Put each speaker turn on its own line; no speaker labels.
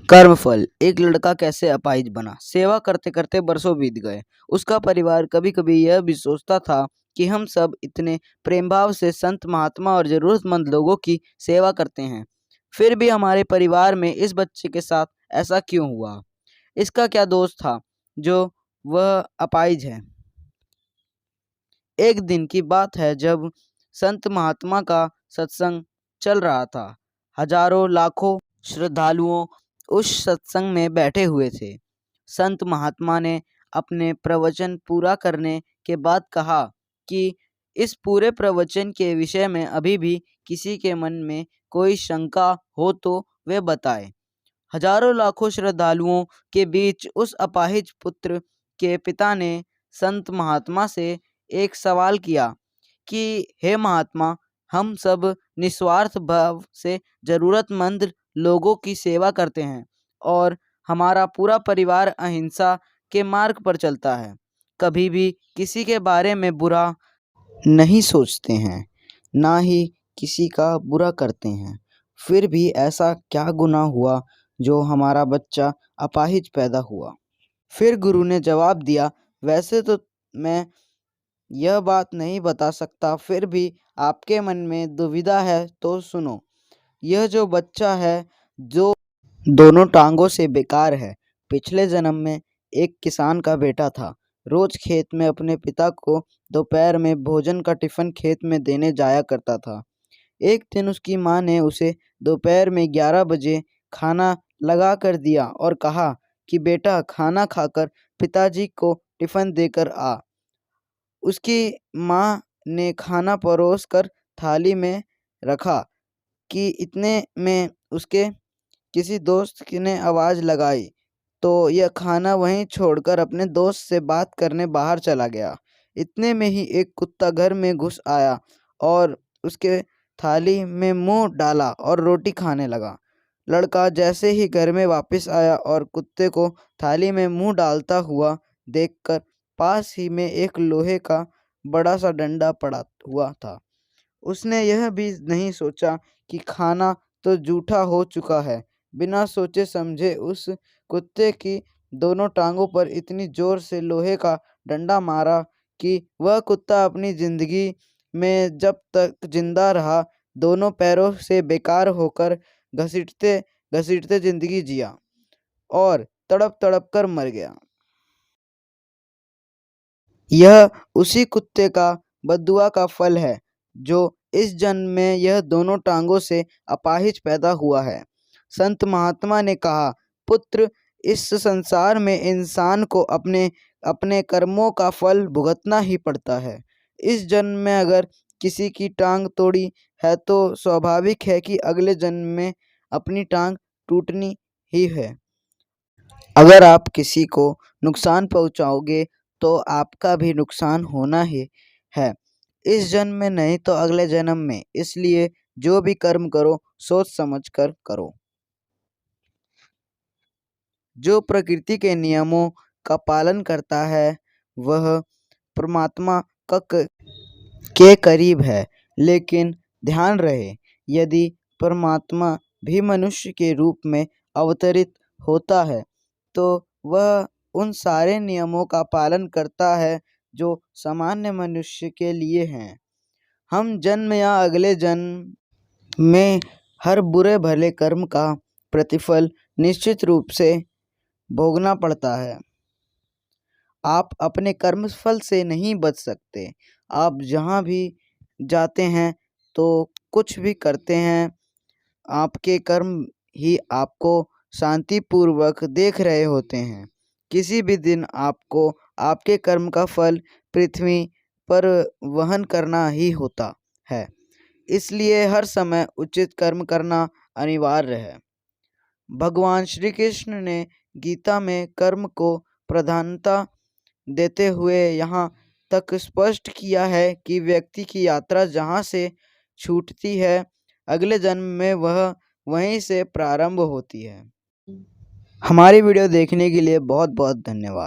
कर्मफल। एक लड़का कैसे अपाहिज बना। सेवा करते करते बरसों बीत गए। उसका परिवार कभी कभी यह भी सोचता था कि हम सब इतने प्रेम भाव से संत महात्मा और जरूरतमंद लोगों की सेवा करते हैं, फिर भी हमारे परिवार में इस बच्चे के साथ ऐसा क्यों हुआ। इसका क्या दोष था जो वह अपाहिज है। एक दिन की बात है जब संत महात्मा का सत्संग चल रहा था। हजारों लाखों श्रद्धालुओं उस सत्संग में बैठे हुए थे। संत महात्मा ने अपने प्रवचन पूरा करने के बाद कहा कि इस पूरे प्रवचन के विषय में अभी भी किसी के मन में कोई शंका हो तो वे बताए। हजारों लाखों श्रद्धालुओं के बीच उस अपाहिज पुत्र के पिता ने संत महात्मा से एक सवाल किया कि हे महात्मा, हम सब निस्वार्थ भाव से जरूरतमंद लोगों की सेवा करते हैं और हमारा पूरा परिवार अहिंसा के मार्ग पर चलता है, कभी भी किसी के बारे में बुरा नहीं सोचते हैं, ना ही किसी का बुरा करते हैं। फिर भी ऐसा क्या गुनाह हुआ जो हमारा बच्चा अपाहिज पैदा हुआ। फिर गुरु ने जवाब दिया, वैसे तो मैं यह बात नहीं बता सकता, फिर भी आपके मन में दुविधा है तो सुनो। यह जो बच्चा है जो दोनों टांगों से बेकार है, पिछले जन्म में एक किसान का बेटा था। रोज खेत में अपने पिता को दोपहर में भोजन का टिफिन खेत में देने जाया करता था। एक दिन उसकी माँ ने उसे दोपहर में 11 बजे खाना लगा कर दिया और कहा कि बेटा खाना खाकर पिताजी को टिफिन देकर आ। उसकी माँ ने खाना परोस कर थाली में रखा कि इतने में उसके किसी दोस्त ने आवाज़ लगाई तो यह खाना वहीं छोड़कर अपने दोस्त से बात करने बाहर चला गया। इतने में ही एक कुत्ता घर में घुस आया और उसके थाली में मुंह डाला और रोटी खाने लगा। लड़का जैसे ही घर में वापस आया और कुत्ते को थाली में मुंह डालता हुआ देखकर पास ही में एक लोहे का बड़ा सा डंडा पड़ा हुआ था। उसने यह भी नहीं सोचा कि खाना तो जूठा हो चुका है। बिना सोचे समझे उस कुत्ते की दोनों टांगों पर इतनी जोर से लोहे का डंडा मारा कि वह कुत्ता अपनी जिंदगी में जब तक जिंदा रहा दोनों पैरों से बेकार होकर घसीटते घसीटते जिंदगी जिया और तड़प तड़प कर मर गया। यह उसी कुत्ते का बद्दुआ का फल है जो इस जन्म में यह दोनों टांगों से अपाहिज पैदा हुआ है। संत महात्मा ने कहा, पुत्र, इस संसार में इंसान को अपने अपने कर्मों का फल भुगतना ही पड़ता है। इस जन्म में अगर किसी की टांग तोड़ी है तो स्वाभाविक है कि अगले जन्म में अपनी टांग टूटनी ही है। अगर आप किसी को नुकसान पहुंचाओगे तो आपका भी नुकसान होना ही है, इस जन्म में नहीं तो अगले जन्म में। इसलिए जो भी कर्म करो सोच समझ कर करो। जो प्रकृति के नियमों का पालन करता है वह परमात्मा के करीब है। लेकिन ध्यान रहे, यदि परमात्मा भी मनुष्य के रूप में अवतरित होता है तो वह उन सारे नियमों का पालन करता है जो सामान्य मनुष्य के लिए हैं। हम जन्म या अगले जन्म में हर बुरे भले कर्म का प्रतिफल निश्चित रूप से भोगना पड़ता है। आप अपने कर्मफल से नहीं बच सकते। आप जहाँ भी जाते हैं तो कुछ भी करते हैं, आपके कर्म ही आपको शांतिपूर्वक देख रहे होते हैं। किसी भी दिन आपको आपके कर्म का फल पृथ्वी पर वहन करना ही होता है। इसलिए हर समय उचित कर्म करना अनिवार्य है। भगवान श्री कृष्ण ने गीता में कर्म को प्रधानता देते हुए यहाँ तक स्पष्ट किया है कि व्यक्ति की यात्रा जहाँ से छूटती है अगले जन्म में वह वहीं से प्रारंभ होती है। हमारी वीडियो देखने के लिए बहुत बहुत धन्यवाद।